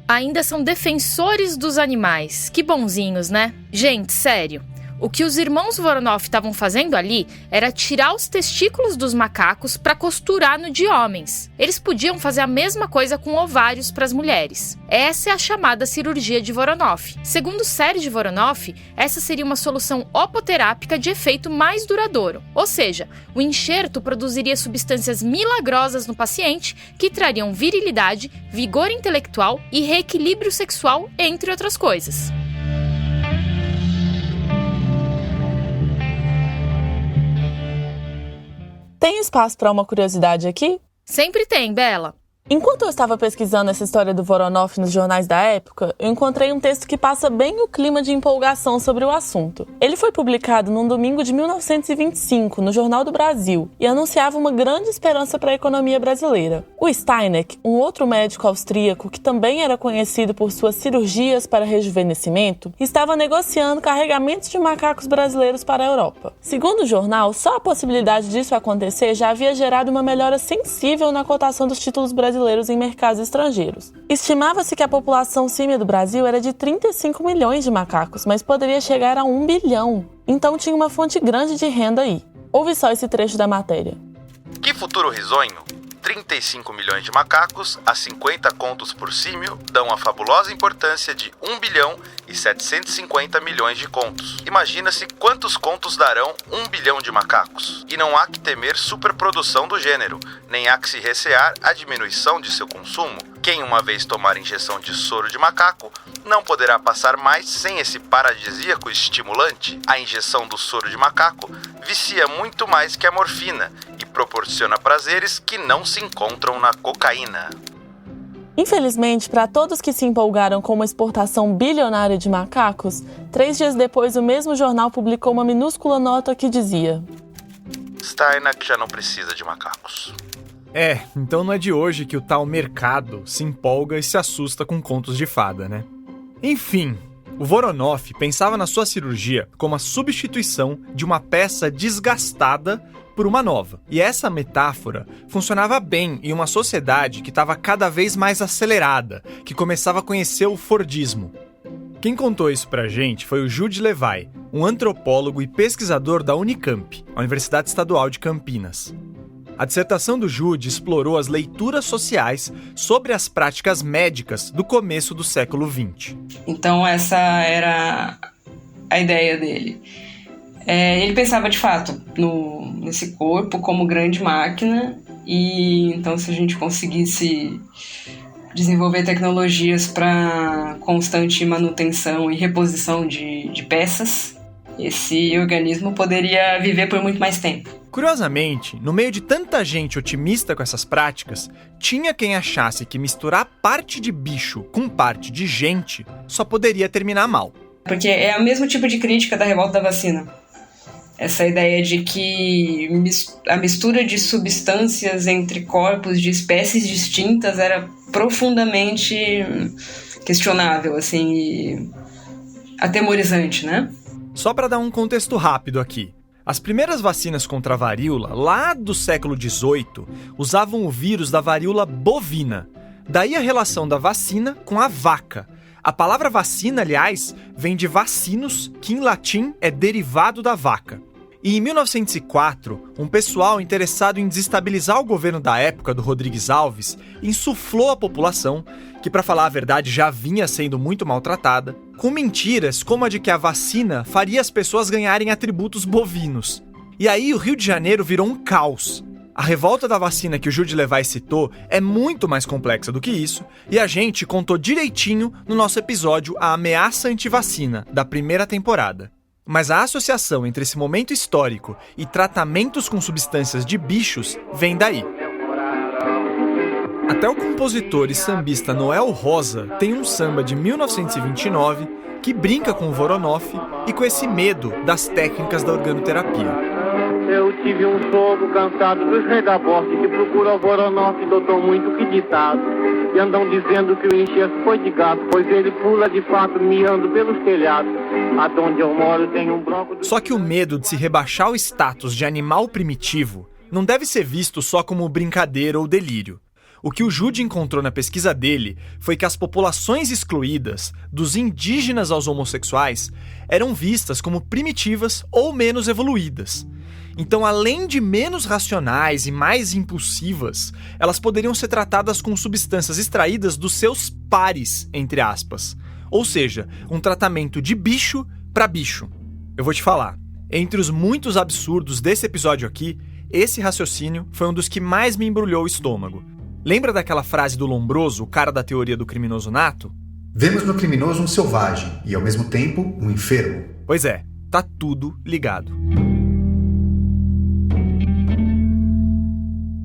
Ainda são defensores dos animais. Que bonzinhos, né? Gente, sério. O que os irmãos Voronoff estavam fazendo ali era tirar os testículos dos macacos para costurar no de homens. Eles podiam fazer a mesma coisa com ovários para as mulheres. Essa é a chamada cirurgia de Voronoff. Segundo Serge Voronoff, essa seria uma solução opoterápica de efeito mais duradouro. Ou seja, o enxerto produziria substâncias milagrosas no paciente que trariam virilidade, vigor intelectual e reequilíbrio sexual, entre outras coisas. Tem espaço para uma curiosidade aqui? Sempre tem, Bela. Enquanto eu estava pesquisando essa história do Voronoff nos jornais da época, eu encontrei um texto que passa bem o clima de empolgação sobre o assunto. Ele foi publicado num domingo de 1925, no Jornal do Brasil, e anunciava uma grande esperança para a economia brasileira. O Steineck, um outro médico austríaco que também era conhecido por suas cirurgias para rejuvenescimento, estava negociando carregamentos de macacos brasileiros para a Europa. Segundo o jornal, só a possibilidade disso acontecer já havia gerado uma melhora sensível na cotação dos títulos brasileiros em mercados estrangeiros. Estimava-se que a população símia do Brasil era de 35 milhões de macacos, mas poderia chegar a 1 bilhão. Então tinha uma fonte grande de renda aí. Ouve só esse trecho da matéria. Que futuro risonho! 35 milhões de macacos a 50 contos por símio dão a fabulosa importância de 1 bilhão e 750 milhões de contos. Imagina-se quantos contos darão 1 bilhão de macacos. E não há que temer superprodução do gênero, nem há que se recear a diminuição de seu consumo. Quem uma vez tomar injeção de soro de macaco não poderá passar mais sem esse paradisíaco estimulante. A injeção do soro de macaco vicia muito mais que a morfina e proporciona prazeres que não se encontram na cocaína. Infelizmente, para todos que se empolgaram com uma exportação bilionária de macacos, 3 dias depois o mesmo jornal publicou uma minúscula nota que dizia: Steineck já não precisa de macacos. Então não é de hoje que o tal mercado se empolga e se assusta com contos de fada, né? Enfim, o Voronoff pensava na sua cirurgia como a substituição de uma peça desgastada por uma nova. E essa metáfora funcionava bem em uma sociedade que estava cada vez mais acelerada, que começava a conhecer o Fordismo. Quem contou isso pra gente foi o Jude Levi, um antropólogo e pesquisador da Unicamp, a Universidade Estadual de Campinas. A dissertação do Jude explorou as leituras sociais sobre as práticas médicas do começo do século XX. Então essa era a ideia dele. Ele pensava de fato nesse corpo como grande máquina, e então se a gente conseguisse desenvolver tecnologias para constante manutenção e reposição de peças, esse organismo poderia viver por muito mais tempo. Curiosamente, no meio de tanta gente otimista com essas práticas, tinha quem achasse que misturar parte de bicho com parte de gente só poderia terminar mal. Porque é o mesmo tipo de crítica da revolta da vacina. Essa ideia de que a mistura de substâncias entre corpos de espécies distintas era profundamente questionável, assim, e atemorizante, né? Só para dar um contexto rápido aqui. As primeiras vacinas contra a varíola, lá do século XVIII, usavam o vírus da varíola bovina. Daí a relação da vacina com a vaca. A palavra vacina, aliás, vem de vacinus, que em latim é derivado da vaca. E em 1904, um pessoal interessado em desestabilizar o governo da época do Rodrigues Alves insuflou a população, que para falar a verdade já vinha sendo muito maltratada, com mentiras como a de que a vacina faria as pessoas ganharem atributos bovinos. E aí o Rio de Janeiro virou um caos. A revolta da vacina que o Jude Levi citou é muito mais complexa do que isso, e a gente contou direitinho no nosso episódio A Ameaça Antivacina, da primeira temporada. Mas a associação entre esse momento histórico e tratamentos com substâncias de bichos vem daí. Até o compositor e sambista Noel Rosa tem um samba de 1929 que brinca com o Voronoff e com esse medo das técnicas da organoterapia. Eu tive um sogro cansado dos regabortes que procura o Voronoff, doutor muito que ditado. E andam dizendo que o enxerto foi de gato, pois ele pula de fato miando pelos telhados. Aonde eu moro tem um bronco... Só que o medo de se rebaixar o status de animal primitivo não deve ser visto só como brincadeira ou delírio. O que o Jude encontrou na pesquisa dele foi que as populações excluídas, dos indígenas aos homossexuais, eram vistas como primitivas ou menos evoluídas. Então, além de menos racionais e mais impulsivas, elas poderiam ser tratadas com substâncias extraídas dos seus pares, entre aspas. Ou seja, um tratamento de bicho para bicho. Eu vou te falar, entre os muitos absurdos desse episódio aqui, esse raciocínio foi um dos que mais me embrulhou o estômago. Lembra daquela frase do Lombroso, o cara da teoria do criminoso nato? Vemos no criminoso um selvagem e, ao mesmo tempo, um enfermo. Pois é, tá tudo ligado.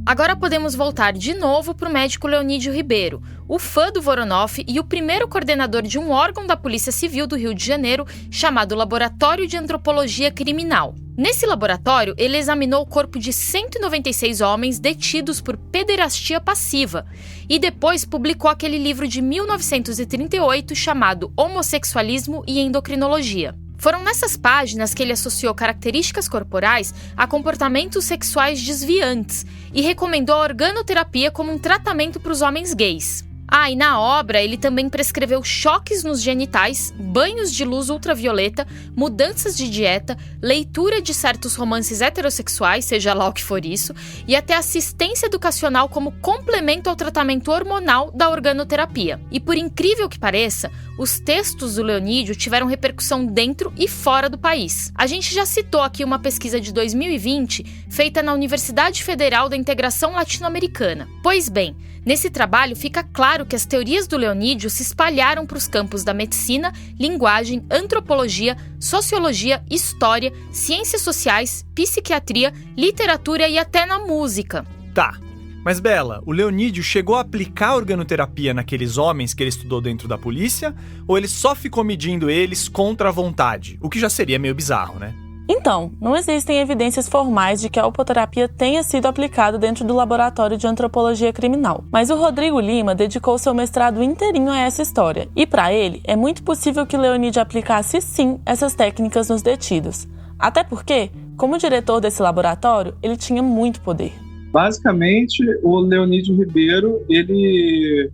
Agora podemos voltar de novo para o médico Leonídio Ribeiro, o fã do Voronoff e o primeiro coordenador de um órgão da Polícia Civil do Rio de Janeiro chamado Laboratório de Antropologia Criminal. Nesse laboratório, ele examinou o corpo de 196 homens detidos por pederastia passiva e depois publicou aquele livro de 1938 chamado Homossexualismo e Endocrinologia. Foram nessas páginas que ele associou características corporais a comportamentos sexuais desviantes e recomendou a organoterapia como um tratamento para os homens gays. E na obra ele também prescreveu choques nos genitais, banhos de luz ultravioleta, mudanças de dieta, leitura de certos romances heterossexuais, seja lá o que for isso, e até assistência educacional como complemento ao tratamento hormonal da organoterapia. E por incrível que pareça, os textos do Leonídio tiveram repercussão dentro e fora do país. A gente já citou aqui uma pesquisa de 2020 feita na Universidade Federal da Integração Latino-Americana. Pois bem, nesse trabalho fica claro que as teorias do Leonídio se espalharam para os campos da medicina, linguagem, antropologia, sociologia, história, ciências sociais, psiquiatria, literatura e até na música. Tá, mas Bela, o Leonídio chegou a aplicar a organoterapia naqueles homens que ele estudou dentro da polícia? Ou ele só ficou medindo eles contra a vontade? O que já seria meio bizarro, né? Então, não existem evidências formais de que a opoterapia tenha sido aplicada dentro do Laboratório de Antropologia Criminal. Mas o Rodrigo Lima dedicou seu mestrado inteirinho a essa história. E para ele, é muito possível que Leonídio aplicasse sim essas técnicas nos detidos. Até porque, como diretor desse laboratório, ele tinha muito poder. Basicamente, o Leonídio Ribeiro, ele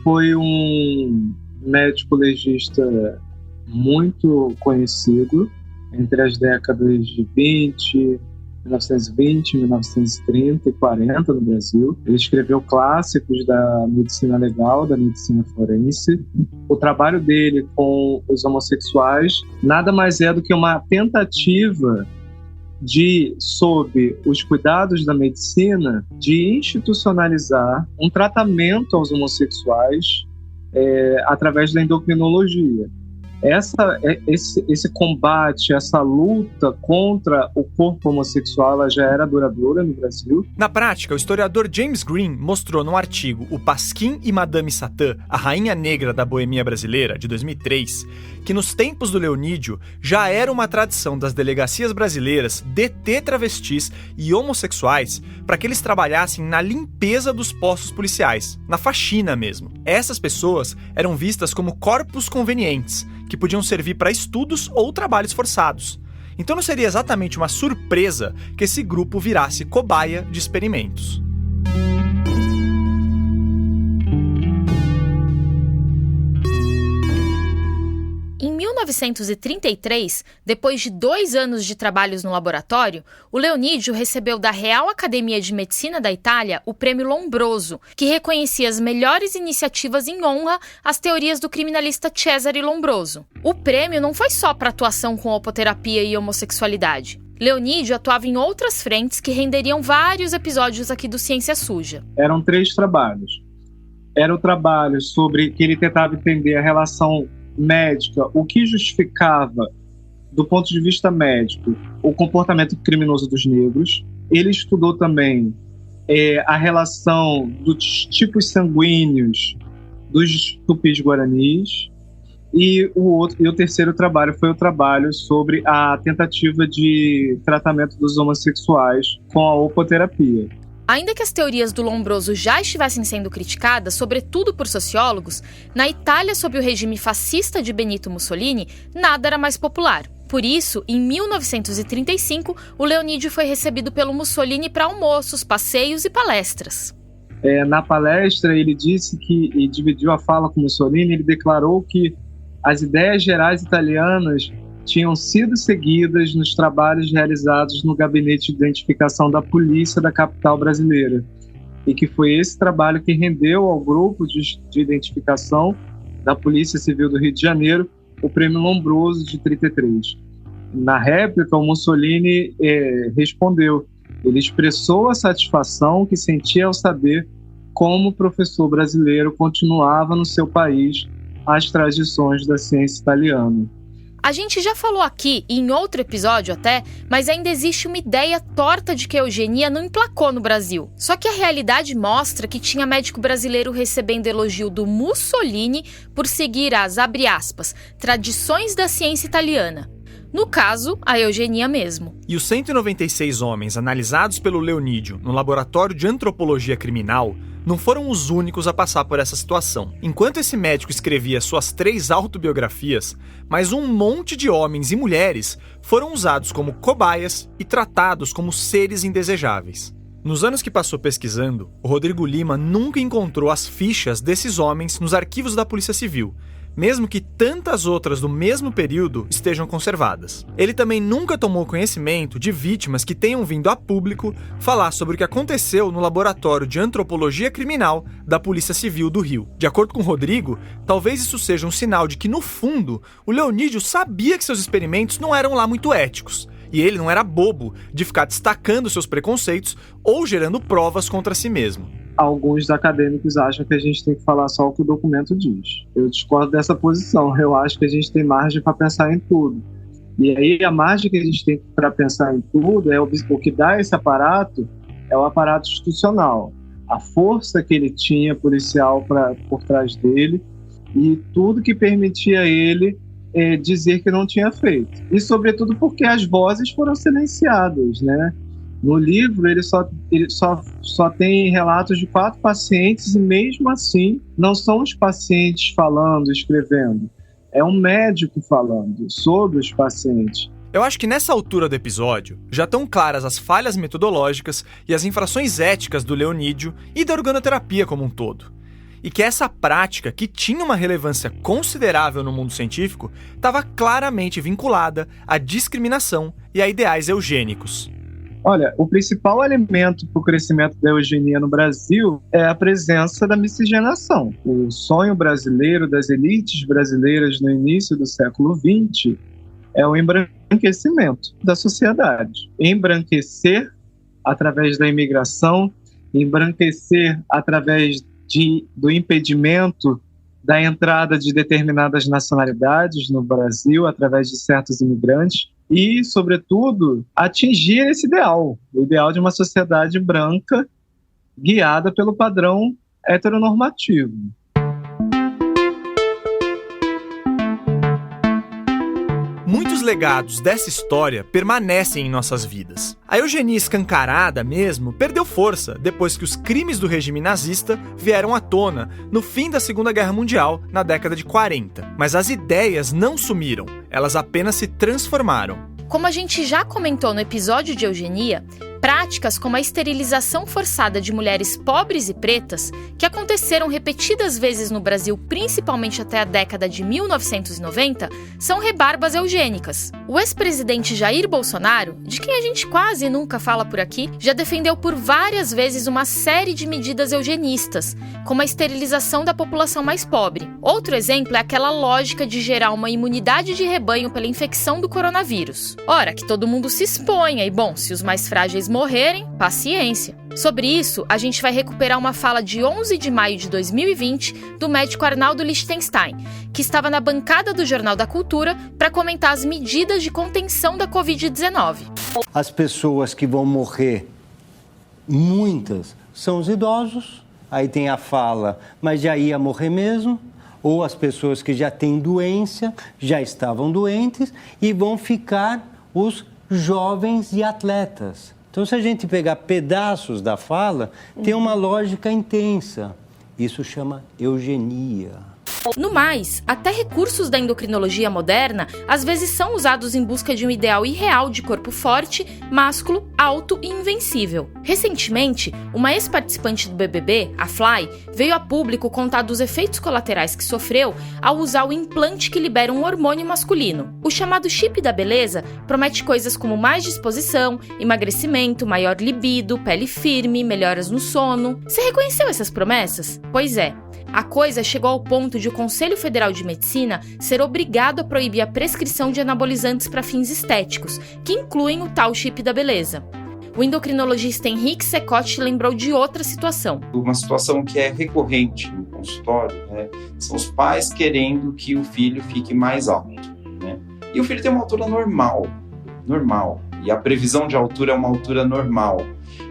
foi um médico legista muito conhecido entre as décadas de 1920, 1930 e 40 no Brasil. Ele escreveu clássicos da medicina legal, da medicina forense. O trabalho dele com os homossexuais nada mais é do que uma tentativa de, sob os cuidados da medicina, de institucionalizar um tratamento aos homossexuais através da endocrinologia. Esse combate, essa luta contra o corpo homossexual, ela já era duradoura no Brasil. Na prática, o historiador James Green mostrou num artigo O Pasquim e Madame Satã, a Rainha Negra da Boemia Brasileira, de 2003, que nos tempos do Leonídio já era uma tradição das delegacias brasileiras deter travestis e homossexuais para que eles trabalhassem na limpeza dos postos policiais, na faxina mesmo. Essas pessoas eram vistas como corpos convenientes, que podiam servir para estudos ou trabalhos forçados. Então não seria exatamente uma surpresa que esse grupo virasse cobaia de experimentos. Em 1933, depois de 2 anos de trabalhos no laboratório, o Leonídio recebeu da Real Academia de Medicina da Itália o Prêmio Lombroso, que reconhecia as melhores iniciativas em honra às teorias do criminalista Cesare Lombroso. O prêmio não foi só para atuação com opoterapia e homossexualidade. Leonídio atuava em outras frentes que renderiam vários episódios aqui do Ciência Suja. Eram 3 trabalhos. Era o trabalho sobre que ele tentava entender a relação médica, o que justificava, do ponto de vista médico, o comportamento criminoso dos negros. Ele estudou também a relação dos tipos sanguíneos dos tupis-guaranis. E o terceiro trabalho foi o trabalho sobre a tentativa de tratamento dos homossexuais com a opoterapia. Ainda que as teorias do Lombroso já estivessem sendo criticadas, sobretudo por sociólogos, na Itália sob o regime fascista de Benito Mussolini, nada era mais popular. Por isso, em 1935, o Leonídio foi recebido pelo Mussolini para almoços, passeios e palestras. Na palestra, ele disse que, e dividiu a fala com Mussolini, ele declarou que as ideias gerais italianas tinham sido seguidas nos trabalhos realizados no gabinete de identificação da polícia da capital brasileira, e que foi esse trabalho que rendeu ao grupo de identificação da Polícia Civil do Rio de Janeiro o Prêmio Lombroso de 1933. Na réplica, o Mussolini respondeu. Ele expressou a satisfação que sentia ao saber como o professor brasileiro continuava no seu país as tradições da ciência italiana. A gente já falou aqui, e em outro episódio até, mas ainda existe uma ideia torta de que a eugenia não emplacou no Brasil. Só que a realidade mostra que tinha médico brasileiro recebendo elogio do Mussolini por seguir as, abre aspas, tradições da ciência italiana. No caso, a eugenia mesmo. E os 196 homens analisados pelo Leonídio no Laboratório de Antropologia Criminal não foram os únicos a passar por essa situação. Enquanto esse médico escrevia suas 3 autobiografias, mais um monte de homens e mulheres foram usados como cobaias e tratados como seres indesejáveis. Nos anos que passou pesquisando, o Rodrigo Lima nunca encontrou as fichas desses homens nos arquivos da Polícia Civil, mesmo que tantas outras do mesmo período estejam conservadas. Ele também nunca tomou conhecimento de vítimas que tenham vindo a público falar sobre o que aconteceu no Laboratório de Antropologia Criminal da Polícia Civil do Rio. De acordo com o Rodrigo, talvez isso seja um sinal de que, no fundo, o Leonídio sabia que seus experimentos não eram lá muito éticos, e ele não era bobo de ficar destacando seus preconceitos ou gerando provas contra si mesmo. Alguns acadêmicos acham que a gente tem que falar só o que o documento diz. Eu discordo dessa posição. Eu acho que a gente tem margem para pensar em tudo. E aí a margem que a gente tem para pensar em tudo é o que dá esse aparato é o aparato institucional. A força que ele tinha policial por trás dele e tudo que permitia ele dizer que não tinha feito. E sobretudo porque as vozes foram silenciadas, né? No livro, ele só tem relatos de 4 pacientes e, mesmo assim, não são os pacientes falando, escrevendo. É um médico falando sobre os pacientes. Eu acho que nessa altura do episódio, já estão claras as falhas metodológicas e as infrações éticas do Leonídio e da organoterapia como um todo. E que essa prática, que tinha uma relevância considerável no mundo científico, estava claramente vinculada à discriminação e a ideais eugênicos. Olha, o principal elemento para o crescimento da eugenia no Brasil é a presença da miscigenação. O sonho brasileiro das elites brasileiras no início do século XX é o embranquecimento da sociedade. Embranquecer através da imigração, embranquecer através do impedimento da entrada de determinadas nacionalidades no Brasil através de certos imigrantes. E, sobretudo, atingir esse ideal, o ideal de uma sociedade branca guiada pelo padrão heteronormativo. Muitos legados dessa história permanecem em nossas vidas. A eugenia escancarada mesmo perdeu força depois que os crimes do regime nazista vieram à tona no fim da Segunda Guerra Mundial, na década de 40. Mas as ideias não sumiram, elas apenas se transformaram. Como a gente já comentou no episódio de eugenia, práticas como a esterilização forçada de mulheres pobres e pretas, que aconteceram repetidas vezes no Brasil, principalmente até a década de 1990, são rebarbas eugênicas. O ex-presidente Jair Bolsonaro, de quem a gente quase nunca fala por aqui, já defendeu por várias vezes uma série de medidas eugenistas, como a esterilização da população mais pobre. Outro exemplo é aquela lógica de gerar uma imunidade de rebanho pela infecção do coronavírus. Ora, que todo mundo se exponha e, bom, se os mais frágeis morrerem, paciência. Sobre isso, a gente vai recuperar uma fala de 11 de maio de 2020 do médico Arnaldo Lichtenstein, que estava na bancada do Jornal da Cultura para comentar as medidas de contenção da Covid-19. As pessoas que vão morrer, muitas, são os idosos. Aí tem a fala, mas já ia morrer mesmo. Ou as pessoas que já têm doença, já estavam doentes, e vão ficar os jovens e atletas. Então, se a gente pegar pedaços da fala, tem uma lógica intensa. Isso chama eugenia. No mais, até recursos da endocrinologia moderna às vezes são usados em busca de um ideal irreal de corpo forte, másculo, alto e invencível. Recentemente, uma ex-participante do BBB, a Fly, veio a público contar dos efeitos colaterais que sofreu ao usar o implante que libera um hormônio masculino. O chamado chip da beleza promete coisas como mais disposição, emagrecimento, maior libido, pele firme, melhoras no sono. Você reconheceu essas promessas? Pois é. A coisa chegou ao ponto de o Conselho Federal de Medicina ser obrigado a proibir a prescrição de anabolizantes para fins estéticos, que incluem o tal chip da beleza. O endocrinologista Henrique Secotti lembrou de outra situação. Uma situação que é recorrente no consultório, né, são os pais querendo que o filho fique mais alto, né? E o filho tem uma altura normal, e a previsão de altura é uma altura normal.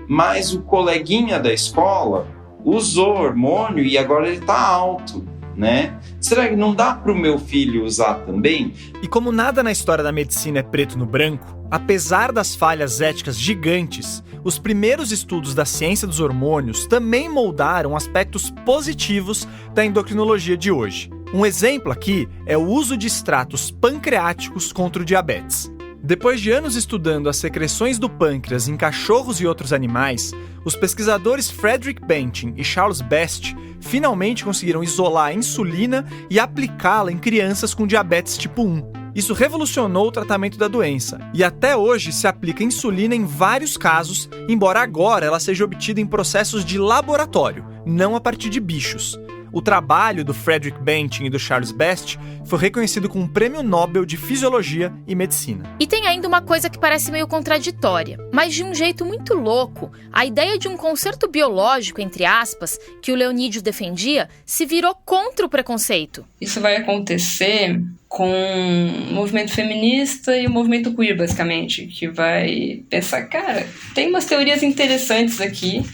Mas o coleguinha da escola usou hormônio e agora ele tá alto, né? Será que não dá para o meu filho usar também? E como nada na história da medicina é preto no branco, apesar das falhas éticas gigantes, os primeiros estudos da ciência dos hormônios também moldaram aspectos positivos da endocrinologia de hoje. Um exemplo aqui é o uso de extratos pancreáticos contra o diabetes. Depois de anos estudando as secreções do pâncreas em cachorros e outros animais, os pesquisadores Frederick Banting e Charles Best finalmente conseguiram isolar a insulina e aplicá-la em crianças com diabetes tipo 1. Isso revolucionou o tratamento da doença, e até hoje se aplica insulina em vários casos, embora agora ela seja obtida em processos de laboratório, não a partir de bichos. O trabalho do Frederick Banting e do Charles Best foi reconhecido com um Prêmio Nobel de Fisiologia e Medicina. E tem ainda uma coisa que parece meio contraditória, mas de um jeito muito louco, a ideia de um conserto biológico, entre aspas, que o Leonídio defendia, se virou contra o preconceito. Isso vai acontecer com o movimento feminista e o movimento queer, basicamente, que vai pensar, cara, tem umas teorias interessantes aqui,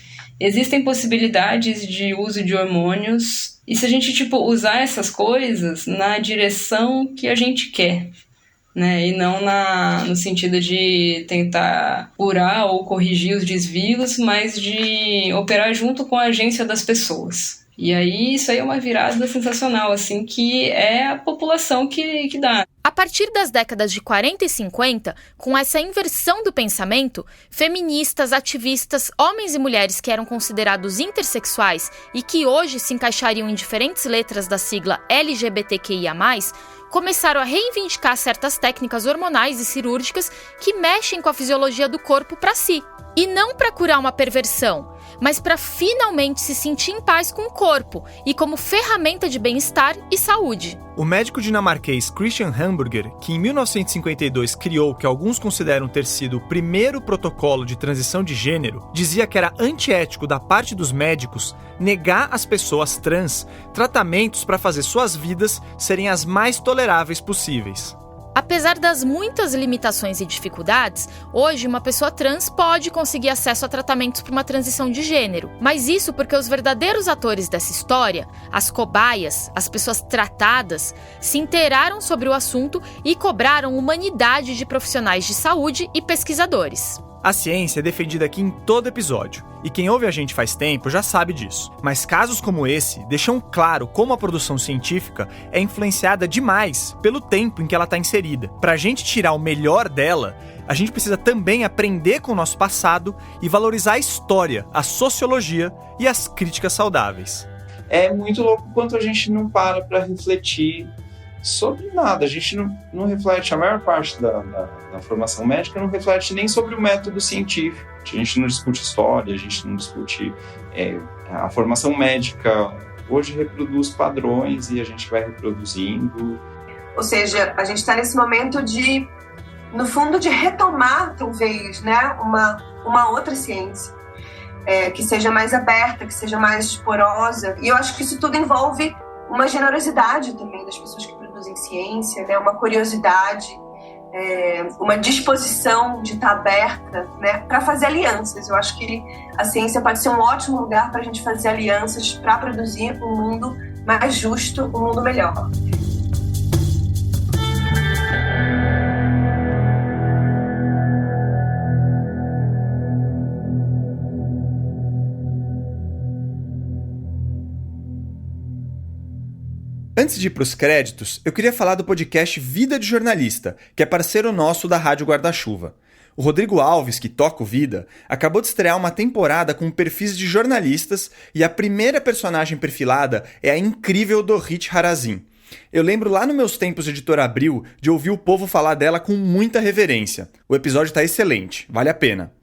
existem possibilidades de uso de hormônios, e se a gente usar essas coisas na direção que a gente quer, né? E não no sentido de tentar curar ou corrigir os desvios, mas de operar junto com a agência das pessoas. E aí, isso aí é uma virada sensacional, assim, que é a população que dá. A partir das décadas de 40 e 50, com essa inversão do pensamento, feministas, ativistas, homens e mulheres que eram considerados intersexuais e que hoje se encaixariam em diferentes letras da sigla LGBTQIA+, começaram a reivindicar certas técnicas hormonais e cirúrgicas que mexem com a fisiologia do corpo para si. E não para curar uma perversão, mas para finalmente se sentir em paz com o corpo e como ferramenta de bem-estar e saúde. O médico dinamarquês Christian Hamburger, que em 1952 criou o que alguns consideram ter sido o primeiro protocolo de transição de gênero, dizia que era antiético da parte dos médicos negar às pessoas trans tratamentos para fazer suas vidas serem as mais toleráveis possíveis. Apesar das muitas limitações e dificuldades, hoje uma pessoa trans pode conseguir acesso a tratamentos para uma transição de gênero. Mas isso porque os verdadeiros atores dessa história, as cobaias, as pessoas tratadas, se inteiraram sobre o assunto e cobraram humanidade de profissionais de saúde e pesquisadores. A ciência é defendida aqui em todo episódio, e quem ouve a gente faz tempo já sabe disso. Mas casos como esse deixam claro como a produção científica é influenciada demais pelo tempo em que ela está inserida. Para a gente tirar o melhor dela, a gente precisa também aprender com o nosso passado e valorizar a história, a sociologia e as críticas saudáveis. É muito louco quanto a gente não para refletir sobre nada. A gente não reflete, a maior parte da formação médica não reflete nem sobre o método científico. A gente não discute história, a gente não discute a formação médica. Hoje reproduz padrões e a gente vai reproduzindo. Ou seja, a gente está nesse momento de, no fundo, de retomar, talvez, né, uma outra ciência. Que seja mais aberta, que seja mais porosa. E eu acho que isso tudo envolve uma generosidade também das pessoas que produzem ciência, né? Uma curiosidade, uma disposição de estar aberta, né? Para fazer alianças. Eu acho que a ciência pode ser um ótimo lugar para a gente fazer alianças para produzir um mundo mais justo, um mundo melhor. Antes antes de ir para os créditos, eu queria falar do podcast Vida de Jornalista, que é parceiro nosso da Rádio Guarda-Chuva. O Rodrigo Alves, que toca o Vida, acabou de estrear uma temporada com perfis de jornalistas e a primeira personagem perfilada é a incrível Dorit Harazin. Eu lembro lá nos meus tempos de Editora Abril de ouvir o povo falar dela com muita reverência. O episódio tá excelente, vale a pena.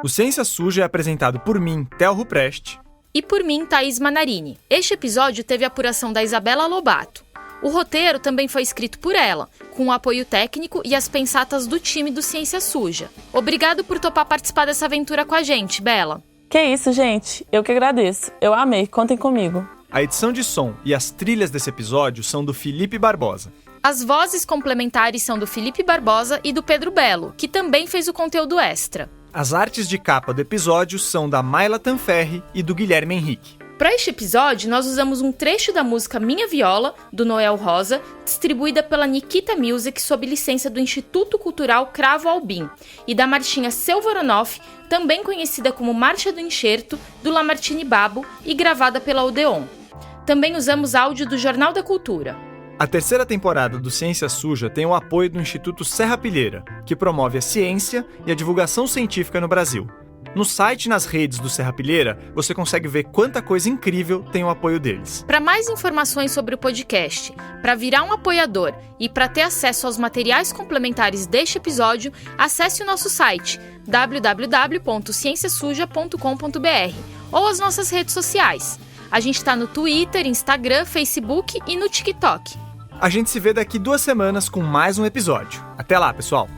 O Ciência Suja é apresentado por mim, Theo Ruprecht. E por mim, Thaís Manarini. Este episódio teve a apuração da Isabela Lobato. O roteiro também foi escrito por ela, com o apoio técnico e as pensatas do time do Ciência Suja. Obrigado por topar participar dessa aventura com a gente, Bela. Que isso, gente. Eu que agradeço. Eu amei. Contem comigo. A edição de som e as trilhas desse episódio são do Felipe Barbosa. As vozes complementares são do Felipe Barbosa e do Pedro Belo, que também fez o conteúdo extra. As artes de capa do episódio são da Mayla Tanferri e do Guilherme Henrique. Para este episódio, nós usamos um trecho da música Minha Viola, do Noel Rosa, distribuída pela Nikita Music sob licença do Instituto Cultural Cravo Albim, e da marchinha Seu Voronoff, também conhecida como Marcha do Enxerto, do Lamartine Babo e gravada pela Odeon. Também usamos áudio do Jornal da Cultura. A terceira temporada do Ciência Suja tem o apoio do Instituto Serra Pilheira, que promove a ciência e a divulgação científica no Brasil. No site e nas redes do Serra Pilheira, você consegue ver quanta coisa incrível tem o apoio deles. Para mais informações sobre o podcast, para virar um apoiador e para ter acesso aos materiais complementares deste episódio, acesse o nosso site www.cienciasuja.com.br ou as nossas redes sociais. A gente está no Twitter, Instagram, Facebook e no TikTok. A gente se vê daqui 2 semanas com mais um episódio. Até lá, pessoal!